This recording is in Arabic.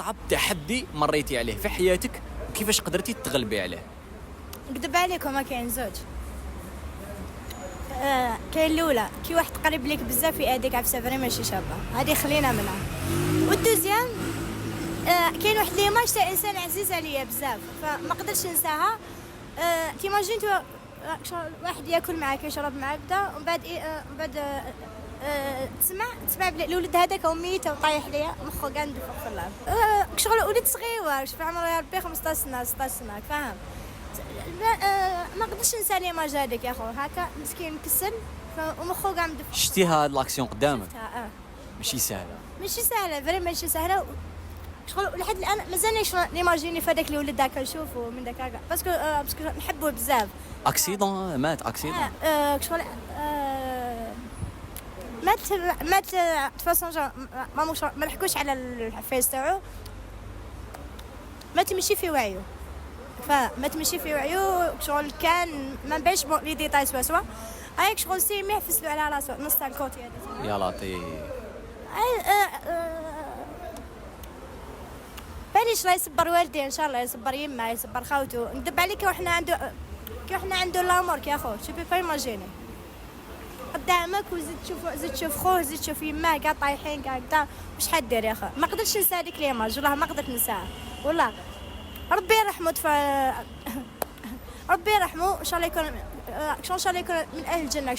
اصعب تحدي مريتي عليه في حياتك وكيفاش قدرتي تغلبي عليه؟ نكذب عليكم ما كاين زوج. كاين الاولى كي واحد قريب ليك بزاف يأذيك عفسه فري ماشي شابه، هذه خلينا منها. والدوزيام كاين واحد ليماج تاع انسان عزيز عليا بزاف فما قدرتش ننساها. تيماجين واحد ياكل معاك يشرب معاك بدا ومن بعد تسمع بلي الولد هذاك هو ميت وطايح ليا مخو كاع ندفق في اللعب. شغل ولد صغير في عمره يا ربي 15 سنه 16 سنه فاهم. ما قدرتش ننسى ليماج هذاك يا خو هكا مسكين مكسل ومخو كاع مدفق. شتيها هاد لاكسيون قدامك؟ شفتها ماشي سهله فري ماشي سهله. شغل لحد الان مازالني نيماجيني في هذاك الولد هكا نشوفو من داك هكا باسكو نحبوه بزاف. اكسيدون مات شغل مات فاصون ما نحكوش على الفيس تاعو. مات ماشي في وعيه شغل كان ما باش لي ديتاي سوا هايك شغل سيمي حفسلو على راسو نص تاع الكوتي هذا يا لطيف. باليش لا يصبر والديه ان شاء الله يصبر يما يصبر خاوتو. ندب عليك وحنا عنده لامور يا خو شو بي با ايماجيني قدامك وزيد تشوف خوه زيد تشوف يماه كاع طايحين كاع هكذا واش حدير يا خو. ما قدرتش ننسى هذيك ليماج والله ما قدرت ننساها والله. ربي يرحمه ربي يرحمه ان شاء الله يكون من اهل الجنه.